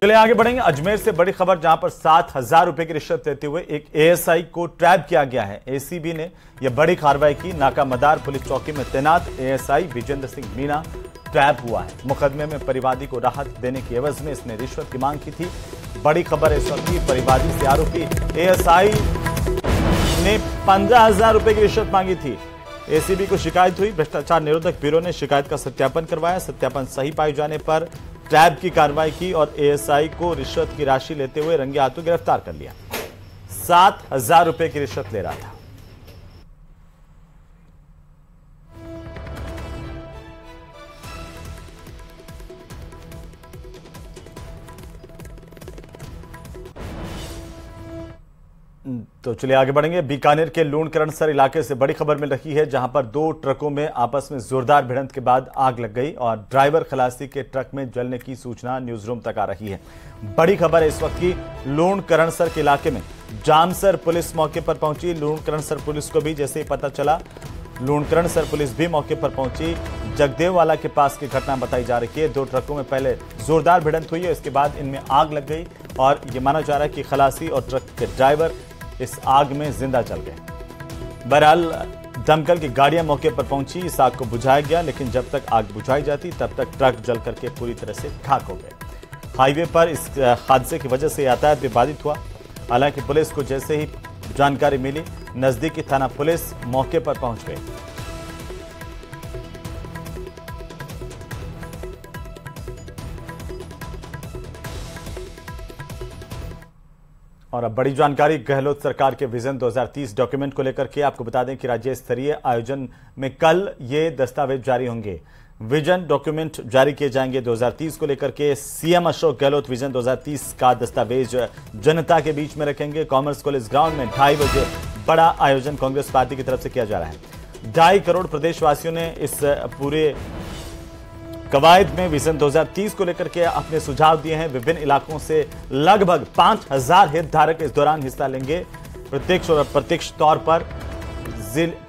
चलिए आगे बढ़ेंगे। अजमेर से बड़ी खबर, जहां पर 7,000 रुपए की रिश्वत लेते हुए एक एएसआई को ट्रैप किया गया है। एसीबी ने यह बड़ी कार्रवाई की। नाका मदार पुलिस चौकी में तैनात एएसआई विजेंद्र सिंह मीणा ट्रैप हुआ है। मुकदमे में परिवादी को राहत देने की एवज में इसने रिश्वत की मांग की थी। बड़ी खबर इस वक्त की, परिवादी से आरोपी एएसआई ने 15,000 रुपए की रिश्वत मांगी थी। एसीबी को शिकायत हुई। भ्रष्टाचार निरोधक ब्यूरो ने शिकायत का सत्यापन करवाया। सत्यापन सही पाए जाने पर ट्रैप की कार्रवाई की और एएसआई को रिश्वत की राशि लेते हुए रंगे हाथों गिरफ्तार कर लिया। 7,000 रुपए की रिश्वत ले रहा था। तो चलिए आगे बढ़ेंगे। बीकानेर के लूणकरणसर इलाके से बड़ी खबर मिल रही है, जहां पर 2 ट्रकों में आपस में जोरदार भिड़ंत के बाद आग लग गई और ड्राइवर खलासी के ट्रक में जलने की सूचना न्यूज रूम तक आ रही है। बड़ी खबर है इस वक्त की, लूणकरणसर के इलाके में जामसर पुलिस मौके पर पहुंची। लूणकरणसर पुलिस को भी जैसे ही पता चला, लूणकरणसर पुलिस भी मौके पर पहुंची। जगदेववाला के पास की घटना बताई जा रही है। 2 ट्रकों में पहले जोरदार भिड़ंत हुई है, इसके बाद इनमें आग लग गई और यह माना जा रहा है कि खलासी और ट्रक के ड्राइवर इस आग में जिंदा जल गए। बहरहाल दमकल की गाड़ियां मौके पर पहुंची, इस आग को बुझाया गया, लेकिन जब तक आग बुझाई जाती तब तक ट्रक जल करके पूरी तरह से खाक हो गए। हाईवे पर इस हादसे की वजह से यातायात भी बाधित हुआ। हालांकि पुलिस को जैसे ही जानकारी मिली, नजदीकी थाना पुलिस मौके पर पहुंच गई। और अब बड़ी जानकारी गहलोत सरकार के विजन 2030 डॉक्यूमेंट को लेकर के। आपको बता दें कि राज्य स्तरीय आयोजन में कल ये दस्तावेज जारी होंगे। विजन डॉक्यूमेंट जारी किए जाएंगे 2030 को लेकर के। सीएम अशोक गहलोत विजन 2030 का दस्तावेज जनता के बीच में रखेंगे। कॉमर्स कॉलेज ग्राउंड में 2:30 बजे बड़ा आयोजन कांग्रेस पार्टी की तरफ से किया जा रहा है। 2.5 करोड़ प्रदेशवासियों ने इस पूरे कवायद में विजन 2030 को लेकर के अपने सुझाव दिए हैं। विभिन्न इलाकों से लगभग 5,000 हितधारक इस दौरान हिस्सा लेंगे। प्रत्यक्ष और अप्रत्यक्ष तौर पर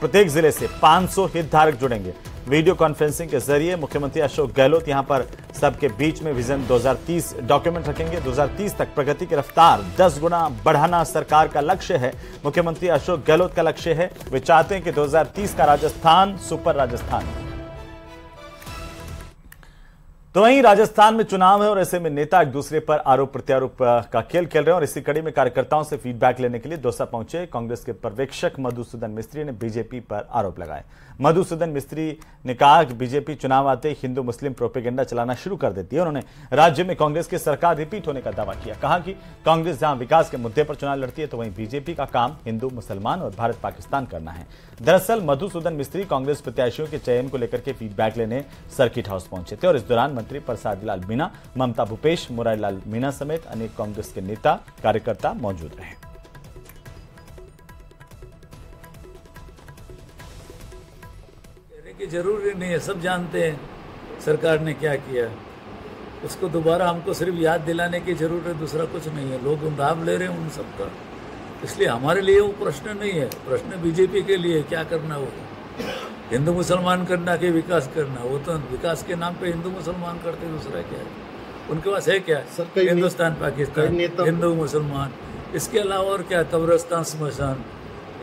प्रत्येक जिले से 500 हितधारक जुड़ेंगे। वीडियो कॉन्फ्रेंसिंग के जरिए मुख्यमंत्री अशोक गहलोत यहां पर सबके बीच में विजन 2030 डॉक्यूमेंट रखेंगे। 2030 तक प्रगति की रफ्तार 10 गुना बढ़ाना सरकार का लक्ष्य है। मुख्यमंत्री अशोक गहलोत का लक्ष्य है, वे चाहते हैं कि 2030 का राजस्थान सुपर राजस्थान। तो वहीं राजस्थान में चुनाव है और ऐसे में नेता एक दूसरे पर आरोप प्रत्यारोप का खेल खेल रहे हैं और इसी कड़ी में कार्यकर्ताओं से फीडबैक लेने के लिए दौसा पहुंचे कांग्रेस के पर्यवेक्षक मधुसूदन मिस्त्री ने बीजेपी पर आरोप लगाए। मधुसूदन मिस्त्री ने कहा कि बीजेपी चुनाव आते ही हिंदू मुस्लिम प्रोपेगेंडा चलाना शुरू कर देती है। उन्होंने राज्य में कांग्रेस की सरकार रिपीट होने का दावा किया। कहा कि कांग्रेस जहां विकास के मुद्दे पर चुनाव लड़ती है, तो वहीं बीजेपी का काम हिंदू मुसलमान और भारत पाकिस्तान करना है। दरअसल मधुसूदन मिस्त्री कांग्रेस प्रत्याशियों के चयन को लेकर के फीडबैक लेने सर्किट हाउस पहुंचे थे और इस दौरान मंत्री प्रसाद लाल मीणा, ममता भूपेश, मुरारी लाल मीणा समेत अनेक कांग्रेस के नेता कार्यकर्ता मौजूद रहे। कि जरूरी नहीं है, सब जानते हैं सरकार ने क्या किया। उसको दोबारा हमको सिर्फ याद दिलाने की जरूरत है, दूसरा कुछ नहीं है। लोग लाभ ले रहे हैं उन सबका, इसलिए हमारे लिए वो प्रश्न नहीं है। प्रश्न बीजेपी के लिए क्या करना, हो हिंदू मुसलमान करना कि विकास करना। वो तो विकास के नाम पे हिंदू मुसलमान करते, दूसरा क्या है उनके पास है? क्या हिंदुस्तान पाकिस्तान, हिंदू मुसलमान, इसके अलावा और क्या? कब्रिस्तान स्मशान,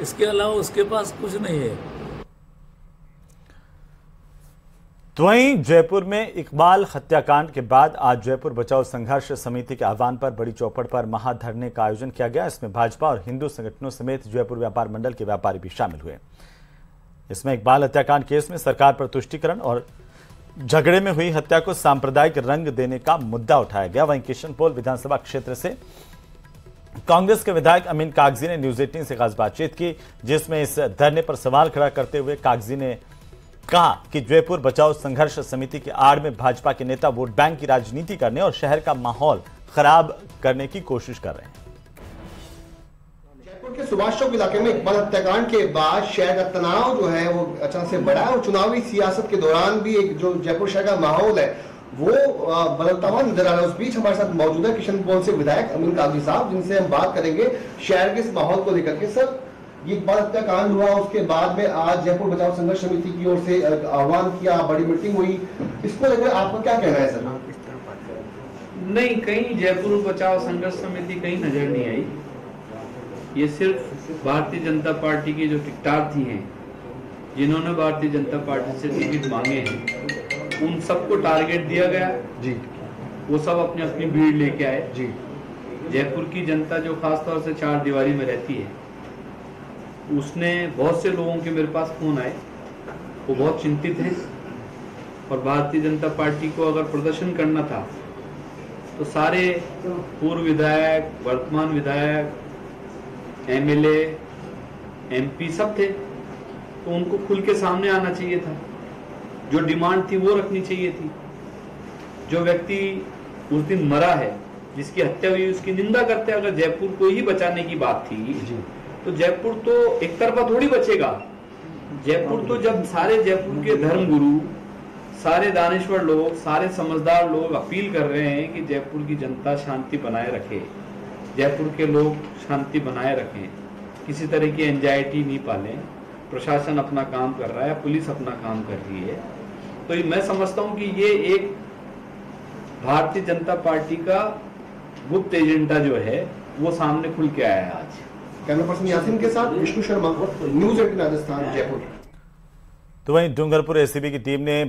इसके अलावा उसके पास कुछ नहीं है। तो वहीं जयपुर में इकबाल हत्याकांड के बाद आज जयपुर बचाओ संघर्ष समिति के आह्वान पर बड़ी चौपड़ पर महाधरने का आयोजन किया गया। इसमें भाजपा और हिंदू संगठनों समेत जयपुर व्यापार मंडल के व्यापारी भी शामिल हुए। इसमें इकबाल हत्याकांड केस में सरकार पर तुष्टीकरण और झगड़े में हुई हत्या को सांप्रदायिक रंग देने का मुद्दा उठाया गया। वहीं किशनपोल विधानसभा क्षेत्र से कांग्रेस के विधायक अमीन कागजी ने न्यूज 18 से खास बातचीत की, जिसमें इस धरने पर सवाल खड़ा करते हुए कागजी ने कहा कि जयपुर बचाओ संघर्ष समिति की आड़ में भाजपा के नेता वोट बैंक की राजनीति करने और शहर का माहौल खराब करने की कोशिश कर रहे हैं। जयपुर के सुभाष चौक इलाके में इकबाल हत्याकांड के बाद शहर का तनाव जो है वो अचानक से बढ़ा और चुनावी सियासत के दौरान भी एक जो जयपुर शहर का माहौल है वो बदलता हुआ नजर आ रहा है। उस बीच हमारे साथ मौजूद है किशनपोल से विधायक अमीन कागजी साहब, जिनसे हम बात करेंगे शहर के इस माहौल को लेकर के। सर, ये इकबाल हत्याकांड हुआ, उसके बाद में आज जयपुर बचाओ संघर्ष समिति की ओर से आह्वान किया, बड़ी मीटिंग हुई, इसको लेकर आपका क्या कहना है सर? नहीं, कहीं जयपुर बचाओ संघर्ष समिति कहीं नजर नहीं आई। ये सिर्फ भारतीय जनता पार्टी के जो टिकटार्थी हैं, जिन्होंने भारतीय जनता पार्टी से टिकट मांगे हैं, उन सबको टारगेट दिया गया जी। वो सब अपनी अपनी भीड़ लेके आए जी। जयपुर की जनता जो खास तौर से चार दीवारी में रहती है, उसने बहुत से लोगों के मेरे पास फोन आए, वो बहुत चिंतित हैं। और भारतीय जनता पार्टी को अगर प्रदर्शन करना था तो सारे पूर्व विधायक, वर्तमान विधायक, एमएलए, एमपी सब थे, तो उनको खुल के सामने आना चाहिए था। जो डिमांड थी वो रखनी चाहिए थी। जो व्यक्ति उस दिन मरा है, जिसकी हत्या हुई, उसकी निंदा करते अगर जयपुर को ही बचाने की बात थी तो जयपुर तो एक तरफा थोड़ी बचेगा। जयपुर तो जब सारे जयपुर के धर्मगुरु, सारे दानिश्वर लोग, सारे समझदार लोग अपील कर रहे हैं कि जयपुर की जनता शांति बनाए रखे, जयपुर के लोग शांति बनाए रखें, किसी तरह की एंजाइटी नहीं पालें, प्रशासन अपना काम कर रहा है, पुलिस अपना काम कर रही है, तो मैं समझता हूं कि ये एक भारतीय जनता पार्टी का गुप्त एजेंडा जो है वो सामने खुल के आया है आज। कैमरा पर्सन यासीन के साथ विष्णु शर्मा, न्यूज़ 18 राजस्थान, जयपुर। तो वहीं डूंगरपुर एसीबी की टीम ने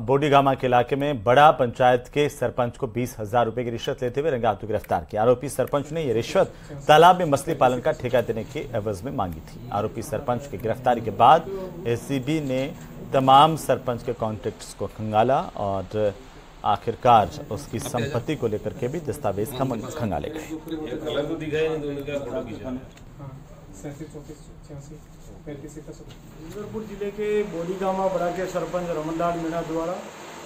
बोडीगामा के इलाके में बड़ा पंचायत के सरपंच को 20,000 रुपए की रिश्वत लेते हुए रंगे हाथों गिरफ्तार किया। आरोपी सरपंच ने यह रिश्वत तालाब में मछली पालन का ठेका देने के एवज में मांगी थी। आरोपी सरपंच की गिरफ्तारी के बाद एसीबी ने तमाम सरपंच के कॉन्टैक्ट्स को खंगाला और आखिरकार उसकी संपत्ति को लेकर के भी दस्तावेज खंगाले गए। डूंगरपुर जिले के बोडीगामा बड़ा के सरपंच रमनलाल मीणा द्वारा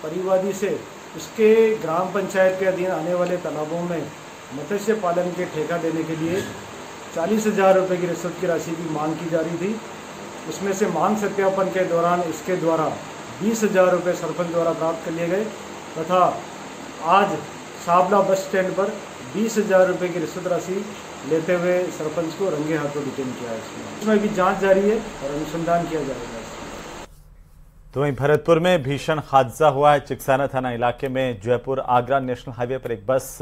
परिवादी से उसके ग्राम पंचायत के अधीन आने वाले तालाबों में मत्स्य पालन के ठेका देने के लिए 40,000 रुपये की रिश्वत की राशि की मांग की जा रही थी। उसमें से मांग सत्यापन के दौरान इसके द्वारा 20,000 रुपये सरपंच द्वारा प्राप्त कर लिए गए तथा आज साबला बस स्टैंड पर 20,000 रुपये की रिश्वत राशि लेते हुए सरपंच को रंगे हाथों डिटेन किया है। इसमें भी जांच जारी है और अनुसंधान किया जाएगा। तो वहीं भरतपुर में भीषण हादसा हुआ है। चिकसाना थाना इलाके में जयपुर आगरा नेशनल हाईवे पर एक बस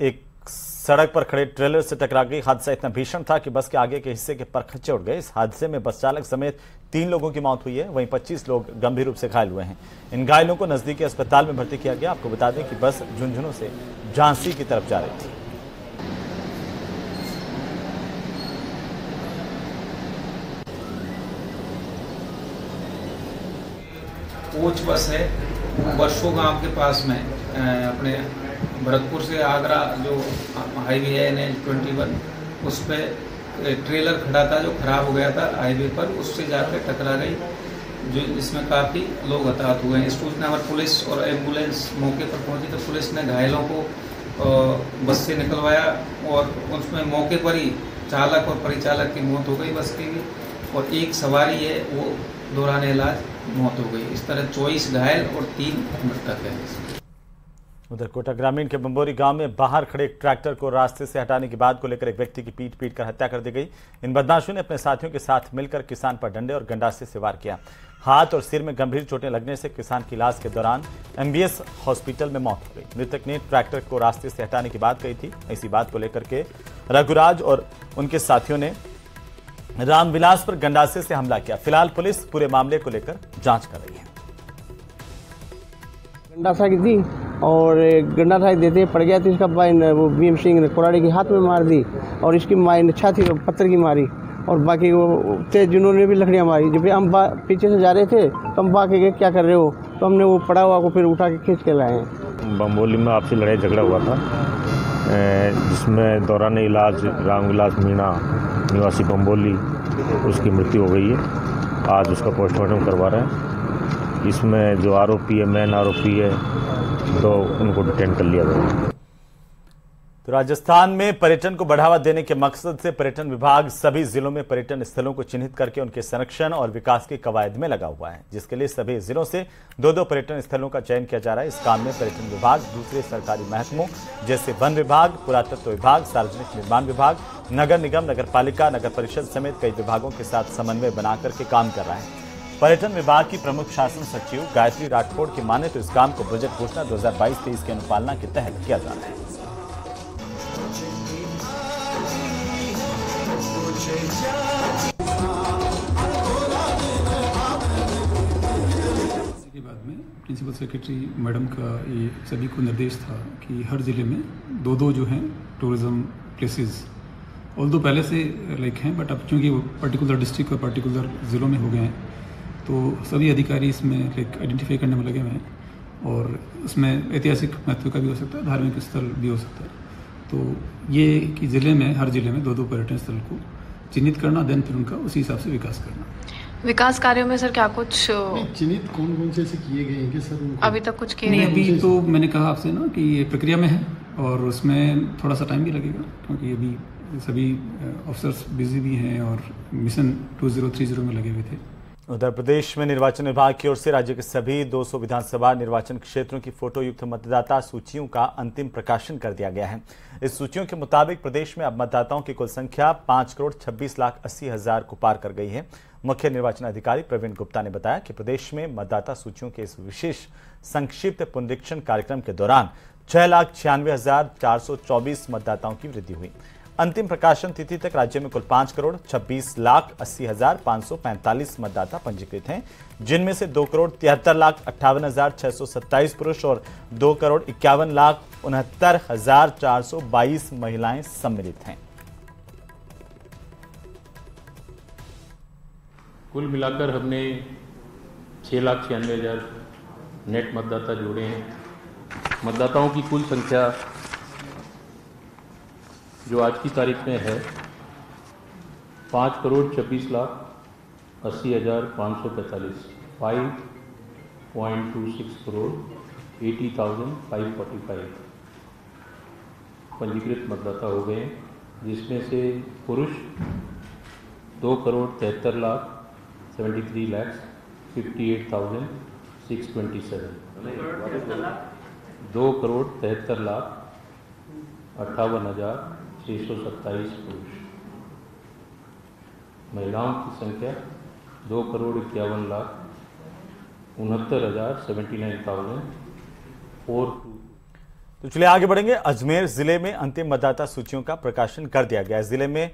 एक सड़क पर खड़े ट्रेलर से टकरा गई। हादसा इतना भीषण था कि बस के आगे के हिस्से के परखच्चे उड़ गए। इस हादसे में बस चालक समेत 3 लोगों की मौत हुई है, वहीं 25 लोग गंभीर रूप से घायल हुए हैं। इन घायलों को नजदीकी अस्पताल में भर्ती किया गया। आपको बता दें कि बस झुंझुनू से झांसी की तरफ जा रही थी। कोच बस है, वर्षों गांव के पास में अपने भरतपुर से आगरा जो हाईवे है NH-21, उस पर ट्रेलर खड़ा था जो खराब हो गया था हाईवे पर, उससे जाकर टकरा गई, जो इसमें काफ़ी लोग हताहत हुए हैं। सूचना पर पुलिस और एम्बुलेंस मौके पर पहुंची तो पुलिस ने घायलों को बस से निकलवाया और उसमें मौके पर ही चालक और परिचालक की मौत हो गई बस की भी, और एक सवारी है वो दौरान इलाज मौत हो गई। इस तरह 24 घायल और 3 मृतक हैं। उधर कोटा ग्रामीण के बंबोरी गांव में बाहर खड़े एक ट्रैक्टर को रास्ते से हटाने की बात को लेकर एक व्यक्ति की पीट कर हत्या कर दी गई। इन बदमाशों ने अपने साथियों के साथ मिलकर किसान पर डंडे और गंडासे से वार किया। हाथ और सिर में गंभीर चोटें लगने से किसान की इलाज के दौरान MBS हॉस्पिटल में मौत हो गई। मृतक ने ट्रैक्टर को रास्ते से हटाने की बात कही थी। इसी बात को लेकर के रघुराज और उनके साथियों ने रामविलास पर गंडासे से हमला किया। फिलहाल पुलिस पूरे मामले को लेकर जांच कर रही है। गंडासा की दी और गंडासा देते पड़ गया तो इसका भाई वो भीम सिंह ने कुराड़ी के हाथ में मार दी और इसकी माई ने छाती में पत्थर की मारी और बाकी वो थे जिन्होंने भी लकड़ियां मारी। जब हम पीछे से जा रहे थे तो हम बाकी के क्या कर रहे हो, तो हमने वो पड़ा हुआ को फिर उठा के खींच के लाए। बम्बोली में आपसी लड़ाई झगड़ा हुआ था, जिसमें दौरान इलाज रामविलास मीणा निवासी बम्बोली उसकी मृत्यु हो गई है। आज उसका पोस्टमार्टम करवा रहे हैं। इसमें जो आरोपी है, मेन आरोपी है, तो उनको डिटेन कर लिया गया। तो राजस्थान में पर्यटन को बढ़ावा देने के मकसद से पर्यटन विभाग सभी जिलों में पर्यटन स्थलों को चिन्हित करके उनके संरक्षण और विकास की कवायद में लगा हुआ है, जिसके लिए सभी जिलों से 2-2 पर्यटन स्थलों का चयन किया जा रहा है। इस काम में पर्यटन विभाग दूसरे सरकारी महकमों जैसे वन विभाग, पुरातत्व विभाग, सार्वजनिक निर्माण विभाग, नगर निगम, नगर पालिका, नगर परिषद समेत कई विभागों के साथ समन्वय बना करके काम कर रहा है। पर्यटन विभाग की प्रमुख शासन सचिव गायत्री राठौड़ की माने तो इस काम को बजट घोषणा 2022-23 की अनुपालना के तहत किया जा रहा है। के बाद में प्रिंसिपल सेक्रेटरी मैडम का ये सभी को निर्देश था कि हर ज़िले में दो जो हैं टूरिज़्म प्लेसेस, ऑल्दो पहले से लाइक हैं, बट अब चूँकि वो पर्टिकुलर डिस्ट्रिक्ट और पर्टिकुलर ज़िलों में हो गए हैं, तो सभी अधिकारी इसमें लाइक आइडेंटिफाई करने में लगे हुए हैं। और उसमें ऐतिहासिक महत्व का भी हो सकता है, धार्मिक स्थल भी हो सकता है। तो ये कि ज़िले में हर ज़िले में दो पर्यटन स्थल को चिन्हित करना, देन फिर उनका उसी हिसाब से विकास करना। विकास कार्यों में सर क्या कुछ चिन्हित कौन से ऐसे किए गए हैं कि सर अभी तक कुछ किए नहीं? अभी तो मैंने कहा आपसे ना कि ये प्रक्रिया में है और उसमें थोड़ा सा टाइम भी लगेगा, क्योंकि अभी सभी अफसर्स बिजी भी हैं और मिशन 2030 में लगे हुए थे। उत्तर प्रदेश में निर्वाचन विभाग की ओर से राज्य के सभी 200 विधानसभा निर्वाचन क्षेत्रों की फोटो युक्त मतदाता सूचियों का अंतिम प्रकाशन कर दिया गया है। इस सूचियों के मुताबिक प्रदेश में अब मतदाताओं की कुल संख्या 5,26,80,000 को पार कर गई है। मुख्य निर्वाचन अधिकारी प्रवीण गुप्ता ने बताया कि प्रदेश में मतदाता सूचियों के इस विशेष संक्षिप्त पुनरीक्षण कार्यक्रम के दौरान 6,96,424 मतदाताओं की वृद्धि हुई। अंतिम प्रकाशन तिथि तक राज्य में कुल 5,26,80,545 मतदाता पंजीकृत हैं, जिनमें से 2,73,58,627 पुरुष और 2,51,69,422 महिलाएं सम्मिलित हैं। कुल मिलाकर हमने 6,96,000 नेट मतदाता जोड़े हैं। मतदाताओं की कुल संख्या जो आज की तारीख में है 5,26,80,545 5.26 करोड़ 80,545 पंजीकृत मतदाता हो गए, जिसमें से पुरुष 2,73,73,58,627 2,73,58,627 पुरुष। महिलाओं की संख्या 2,51,69,079,4। तो चलिए आगे बढ़ेंगे। अजमेर जिले में अंतिम मतदाता सूचियों का प्रकाशन कर दिया गया है। जिले में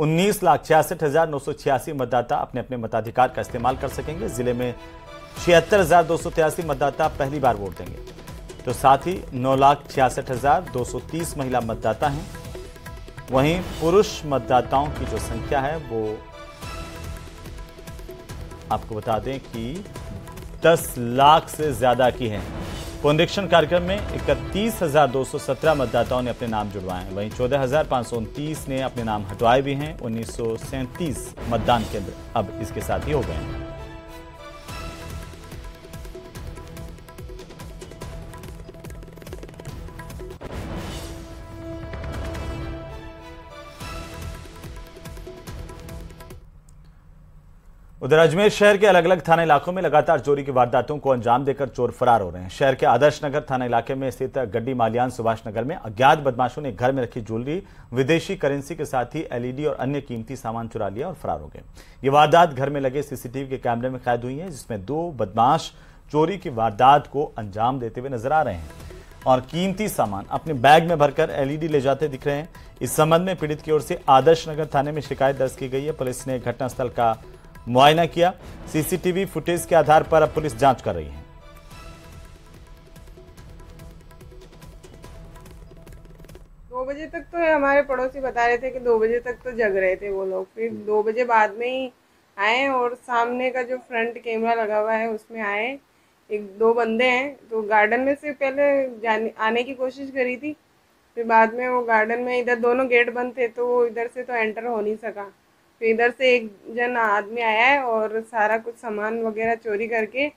19,66,986 मतदाता अपने अपने मताधिकार का इस्तेमाल कर सकेंगे। जिले में 76,283 मतदाता पहली बार वोट देंगे, तो साथ ही 9,66,230 महिला मतदाता हैं। वहीं पुरुष मतदाताओं की जो संख्या है वो आपको बता दें कि 10 लाख से ज्यादा की है। पुनरीक्षण कार्यक्रम में 31,217 मतदाताओं ने अपने नाम जुड़वाए हैं। वहीं 14,529 ने अपने नाम हटवाए भी हैं। 1937 मतदान केंद्र अब इसके साथ ही हो गए हैं। उधर अजमेर शहर के अलग अलग थाना इलाकों में लगातार चोरी की वारदातों को अंजाम देकर चोर फरार हो रहे हैं। शहर के आदर्श नगर थाना इलाके में स्थित गड्डी मालियान सुभाष नगर में अज्ञात बदमाशों ने घर में रखी ज्वेलरी, विदेशी करेंसी के साथ ही एलईडी और अन्य कीमती सामान चुरा लिया और फरार हो गए। ये वारदात घर में लगे सीसीटीवी के कैमरे में कैद हुई है, जिसमें 2 बदमाश चोरी की वारदात को अंजाम देते हुए नजर आ रहे हैं और कीमती सामान अपने बैग में भरकर एलईडी ले जाते दिख रहे हैं। इस संबंध में पीड़ित की ओर से आदर्श नगर थाने में शिकायत दर्ज की गई है। पुलिस ने घटनास्थल का मुआयना किया। सीसीटीवी फुटेज के आधार पर अब पुलिस जांच कर रही है। दो बजे तक तो हमारे पड़ोसी बता रहे थे कि 2 बजे तक तो जग रहे थे वो लोग, फिर 2 बजे बाद में ही आए और सामने का जो फ्रंट कैमरा लगा हुआ है उसमें आए। 1-2 बंदे हैं, तो गार्डन में से पहले आने की कोशिश करी थी, फिर बाद में वो गार्डन में इधर दोनों गेट बंद थे तो वो इधर से तो एंटर हो नहीं सका। फिर इधर से एक जन आदमी आया है और सारा कुछ सामान वगैरह चोरी करके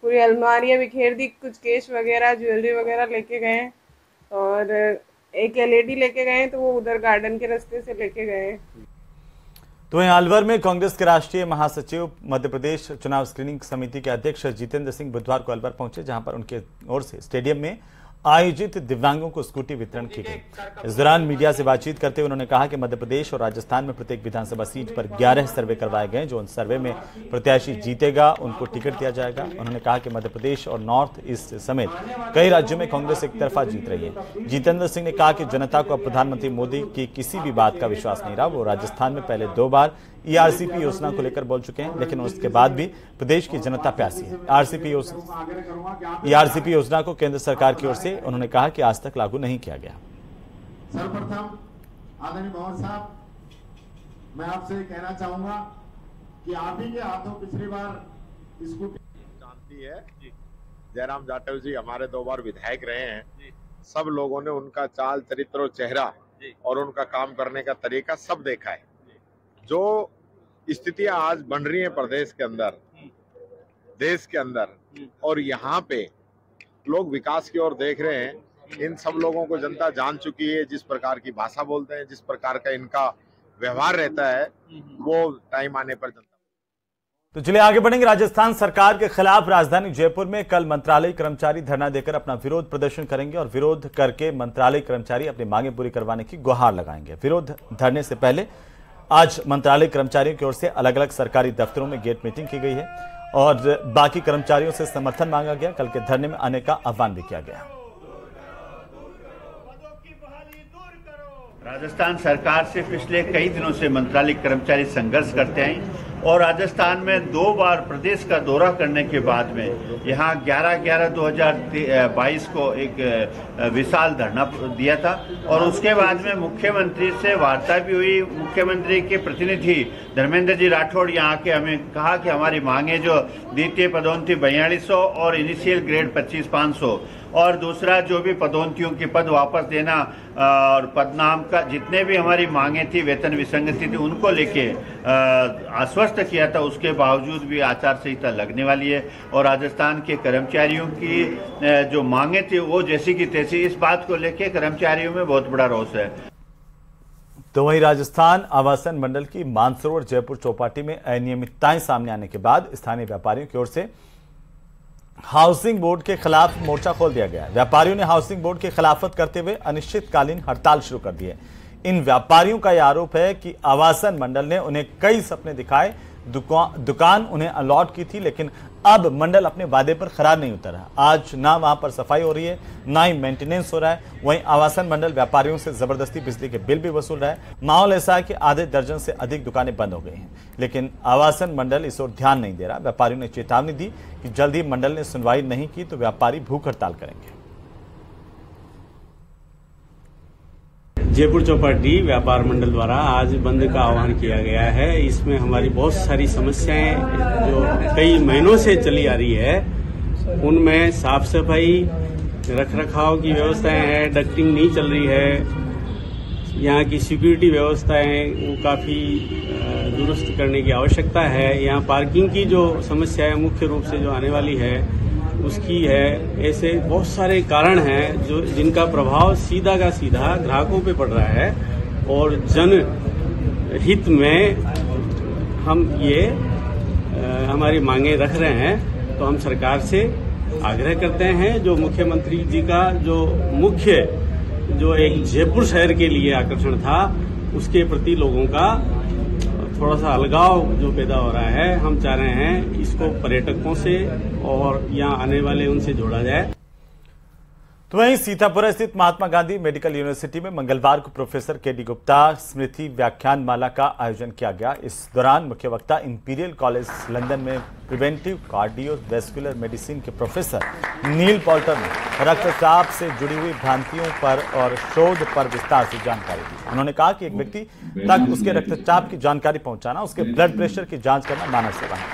पूरी अलमारियाँ बिखेर दी, कुछ केश वगैरह ज्वेलरी वगैरह लेके गए और एक एलईडी लेके गए, तो वो उधर गार्डन के रास्ते से लेके गए। तो वहीं अलवर में कांग्रेस के राष्ट्रीय महासचिव मध्य प्रदेश चुनाव स्क्रीनिंग समिति के अध्यक्ष जितेंद्र सिंह बुधवार को अलवर पहुंचे, जहां पर उनके ओर से स्टेडियम में आयोजित दिव्यांगों को स्कूटी वितरण की गई। इस दौरान मीडिया से बातचीत करते हुए उन्होंने कहा कि मध्य प्रदेश और राजस्थान में प्रत्येक विधानसभा सीट पर 11 सर्वे करवाए गए। जो उन सर्वे में प्रत्याशी जीतेगा उनको टिकट दिया जाएगा। उन्होंने कहा कि मध्य प्रदेश और नॉर्थ ईस्ट समेत कई राज्यों में कांग्रेस एक तरफा जीत रही है। जितेंद्र सिंह ने कहा कि जनता को अब प्रधानमंत्री मोदी की किसी भी बात का विश्वास नहीं रहा। वो राजस्थान में पहले 2 बार ERCP योजना को लेकर बोल चुके हैं, लेकिन उसके बाद भी प्रदेश की जनता प्यासी है। ERCP योजना को केंद्र सरकार की ओर से उन्होंने कहा कि आज तक लागू नहीं किया गया। सर्वप्रथम आदरणीय भंवर साहब, मैं आपसे कहना चाहूंगा कि आप ही के हाथों पिछली बार स्कूटी जानती है। जयराम जाटव जी हमारे 2 बार विधायक रहे हैं। सब लोगों ने उनका चाल चरित्र और चेहरा और उनका काम करने का तरीका सब देखा है। जो स्थितियां आज बन रही हैं प्रदेश के अंदर, देश के अंदर, और यहाँ पे लोग विकास की ओर देख रहे हैं, इन सब लोगों को जनता जान चुकी है। जिस प्रकार की भाषा बोलते हैं, जिस प्रकार का इनका व्यवहार रहता है, वो टाइम आने पर जनता। तो चलिए आगे बढ़ेंगे। राजस्थान सरकार के खिलाफ राजधानी जयपुर में कल मंत्रालय कर्मचारी धरना देकर अपना विरोध प्रदर्शन करेंगे और विरोध करके मंत्रालय कर्मचारी अपनी मांगें पूरी करवाने की गुहार लगाएंगे। विरोध धरने से पहले आज मंत्रालय कर्मचारियों की ओर से अलग अलग सरकारी दफ्तरों में गेट मीटिंग की गई है और बाकी कर्मचारियों से समर्थन मांगा गया। कल के धरने में आने का आह्वान भी किया गया। राजस्थान सरकार से पिछले कई दिनों से मंत्रालय कर्मचारी संघर्ष करते हैं और राजस्थान में 2 बार प्रदेश का दौरा करने के बाद में यहाँ 11/11/2022 को एक विशाल धरना दिया था और उसके बाद में मुख्यमंत्री से वार्ता भी हुई। मुख्यमंत्री के प्रतिनिधि धर्मेंद्र जी राठौड़ यहाँ के हमें कहा कि हमारी मांगे जो द्वितीय पदोन्नति 4200 और इनिशियल ग्रेड 25,500 और दूसरा जो भी पदोन्नतियों के पद वापस देना और पदनाम का जितने भी हमारी मांगे थी, वेतन विसंगति थी, उनको लेके आश्वस्त किया था। उसके बावजूद भी आचार संहिता लगने वाली है और राजस्थान के कर्मचारियों की जो मांगे थी वो जैसी की तैसी, इस बात को लेके कर्मचारियों में बहुत बड़ा रोष है। तो वहीं राजस्थान आवासन मंडल की मानसरोवर जयपुर चौपाटी में अनियमितताएं सामने आने के बाद स्थानीय व्यापारियों की ओर से हाउसिंग बोर्ड के खिलाफ मोर्चा खोल दिया गया। व्यापारियों ने हाउसिंग बोर्ड की खिलाफत करते हुए अनिश्चितकालीन हड़ताल शुरू कर दी है। इन व्यापारियों का यह आरोप है कि आवासन मंडल ने उन्हें कई सपने दिखाए, दुकान उन्हें अलॉट की थी, लेकिन अब मंडल अपने वादे पर खरा नहीं उतरा। आज ना वहां पर सफाई हो रही है, ना ही मेंटेनेंस हो रहा है। वहीं आवासन मंडल व्यापारियों से जबरदस्ती बिजली के बिल भी वसूल रहा है। माहौल ऐसा है कि आधे दर्जन से अधिक दुकानें बंद हो गई हैं, लेकिन आवासन मंडल इस ओर ध्यान नहीं दे रहा। व्यापारियों ने चेतावनी दी कि जल्द ही मंडल ने सुनवाई नहीं की तो व्यापारी भूख हड़ताल करेंगे। जयपुर चौपाटी व्यापार मंडल द्वारा आज बंद का आह्वान किया गया है। इसमें हमारी बहुत सारी समस्याएं जो कई महीनों से चली आ रही है, उनमें साफ सफाई, रखरखाव की व्यवस्थाएं हैं, डक्टिंग नहीं चल रही है, यहाँ की सिक्योरिटी व्यवस्थाएं वो काफ़ी दुरुस्त करने की आवश्यकता है। यहाँ पार्किंग की जो समस्या है मुख्य रूप से जो आने वाली है उसकी है। ऐसे बहुत सारे कारण हैं जो जिनका प्रभाव सीधा का सीधा ग्राहकों पे पड़ रहा है और जन हित में हम ये हमारी मांगे रख रहे हैं। तो हम सरकार से आग्रह करते हैं, जो मुख्यमंत्री जी का जो मुख्य जो एक जयपुर शहर के लिए आकर्षण था, उसके प्रति लोगों का थोड़ा सा अलगाव जो पैदा हो रहा है, हम चाह रहे हैं इसको पर्यटकों से और यहाँ आने वाले उनसे जोड़ा जाए। तो वहीं सीतापुर स्थित महात्मा गांधी मेडिकल यूनिवर्सिटी में मंगलवार को प्रोफेसर केडी गुप्ता स्मृति व्याख्यानमाला का आयोजन किया गया। इस दौरान मुख्य वक्ता इंपीरियल कॉलेज लंदन में प्रिवेंटिव कार्डियोवैस्कुलर मेडिसिन के प्रोफेसर नील पॉल्टर ने रक्तचाप से जुड़ी हुई भ्रांतियों पर और शोध पर विस्तार से जानकारी दी। उन्होंने कहा कि एक व्यक्ति तक उसके रक्तचाप की जानकारी पहुंचाना, उसके ब्लड प्रेशर की जांच करना मानव सेवा है।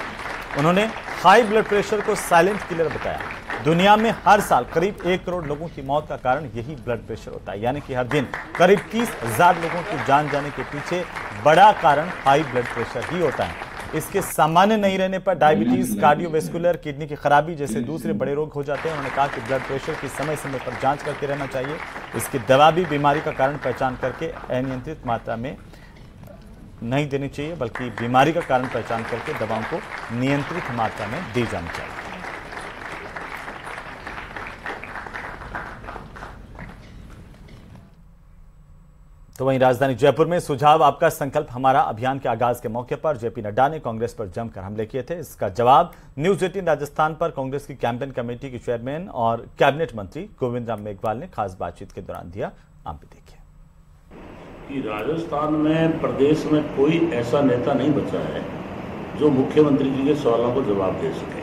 उन्होंने हाई ब्लड प्रेशर को साइलेंट किलर बताया। दुनिया में हर साल करीब 1 करोड़ लोगों की मौत का कारण यही ब्लड प्रेशर होता है, यानी कि हर दिन करीब 30,000 लोगों की जान जाने के पीछे बड़ा कारण हाई ब्लड प्रेशर ही होता है। इसके सामान्य नहीं रहने पर डायबिटीज, कार्डियोवैस्कुलर, किडनी की खराबी जैसे दूसरे बड़े रोग हो जाते हैं। उन्होंने कहा कि ब्लड प्रेशर की समय समय पर जांच करते रहना चाहिए। इसकी दवा भी बीमारी का कारण पहचान करके अनियंत्रित मात्रा में नहीं देनी चाहिए, बल्कि बीमारी का कारण पहचान करके दवाओं को नियंत्रित मात्रा में दी जानी चाहिए। तो वहीं राजधानी जयपुर में सुझाव आपका संकल्प हमारा अभियान के आगाज के मौके पर जेपी नड्डा ने कांग्रेस पर जमकर हमले किए थे। इसका जवाब न्यूज 18 राजस्थान पर कांग्रेस की कैंपेन कमेटी के चेयरमैन और कैबिनेट मंत्री गोविंद राम मेघवाल ने खास बातचीत के दौरान दिया। आप भी देखिए कि राजस्थान में प्रदेश में कोई ऐसा नेता नहीं बचा है जो मुख्यमंत्री जी के सवालों को जवाब दे सके।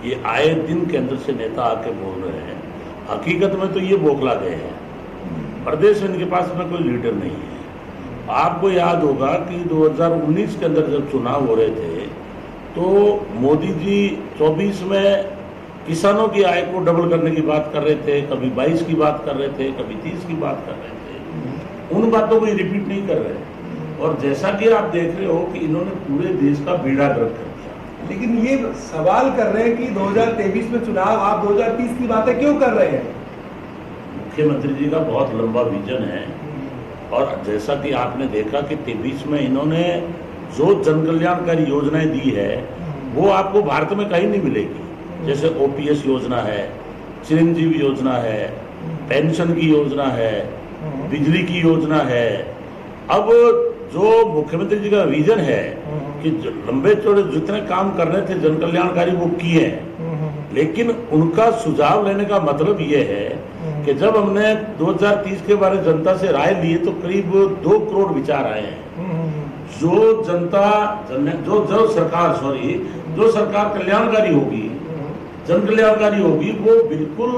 ये आए दिन केंद्र से नेता आके बोल रहे हैं, हकीकत में तो ये बौखला गए हैं। प्रदेश में इनके पास में कोई लीडर नहीं है। आपको याद होगा कि 2019 के अंदर जब चुनाव हो रहे थे तो मोदी जी 24 में किसानों की आय को डबल करने की बात कर रहे थे, कभी 22 की बात कर रहे थे, कभी 30 की बात कर रहे थे। उन बातों को रिपीट नहीं कर रहे। और जैसा कि आप देख रहे हो कि इन्होंने पूरे देश का बेड़ा गर्क कर दिया। लेकिन ये सवाल कर रहे हैं कि 2023 में चुनाव, आप 2030 की बातें क्यों कर रहे हैं? मुख्यमंत्री जी का बहुत लंबा विजन है और जैसा कि आपने देखा कि 23 में इन्होंने जो जन कल्याणकारी योजनाएं दी है वो आपको भारत में कहीं नहीं मिलेगी। जैसे ओपीएस योजना है, चिरंजीवी योजना है, पेंशन की योजना है, बिजली की योजना है। अब जो मुख्यमंत्री जी का विजन है कि लंबे चौड़े जितने काम कर रहे थे जन कल्याणकारी वो किए हैं, लेकिन उनका सुझाव लेने का मतलब ये है कि जब हमने 2030 के बारे में जनता से राय ली तो करीब 2 करोड़ विचार आए हैं। जो सरकार कल्याणकारी होगी, जन कल्याणकारी होगी, वो बिल्कुल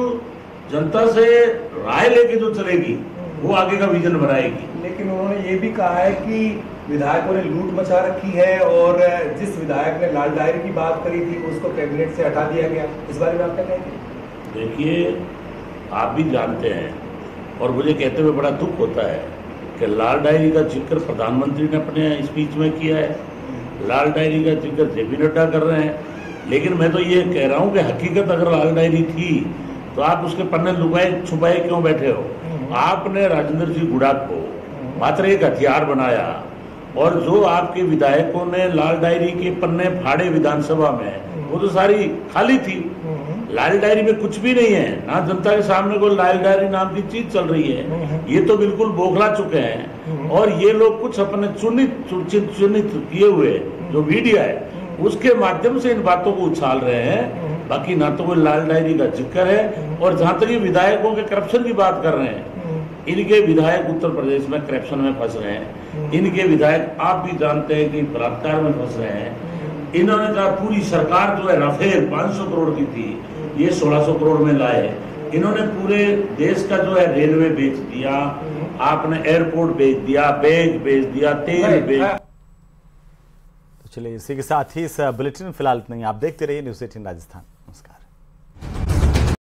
जनता से राय लेके जो चलेगी वो आगे का विजन बनाएगी। लेकिन उन्होंने ये भी कहा है कि विधायकों ने लूट मचा रखी है और जिस विधायक ने लाल डायरी की बात करी थी उसको कैबिनेट से हटा दिया गया। इस बारे में आप क्या कहेंगे? देखिए, आप भी जानते हैं और मुझे कहते हुए बड़ा दुख होता है कि लाल डायरी का जिक्र प्रधानमंत्री ने अपने स्पीच में किया है, लाल डायरी का जिक्र जेपी नड्डा कर रहे हैं। लेकिन मैं तो ये कह रहा हूँ कि हकीकत अगर लाल डायरी थी तो आप उसके पन्ने लुकाए छुपाए क्यों बैठे हो? आपने राजेंद्र जी गुड़ाक को मात्र एक हथियार बनाया और जो आपके विधायकों ने लाल डायरी के पन्ने फाड़े विधानसभा में वो तो सारी खाली थी। लाल डायरी में कुछ भी नहीं है, ना जनता के सामने कोई लाल डायरी नाम की चीज चल रही है। ये तो बिल्कुल बौखला चुके हैं और ये लोग कुछ अपने चुनित किए हुए जो मीडिया है उसके माध्यम से इन बातों को उछाल रहे हैं। बाकी ना तो कोई लाल डायरी का जिक्र है और जहां तक ये विधायकों के करप्शन की बात कर रहे हैं, इनके विधायक उत्तर प्रदेश में करप्शन में फंस रहे हैं। इनके विधायक आप भी जानते हैं कि बलात्कार में फंस रहे हैं। इन्होंने कहा पूरी सरकार जो है राफेल 500 करोड़ की थी, ये 1600 करोड़ में लाए। इन्होंने पूरे देश का जो है रेलवे बेच दिया, आपने एयरपोर्ट बेच दिया, बैग बेच दिया, तेल बेच। तो चलिए इसी के साथ ही इस बुलेटिन फिलहाल इतना ही। आप देखते रहिए न्यूज़ 18 राजस्थान।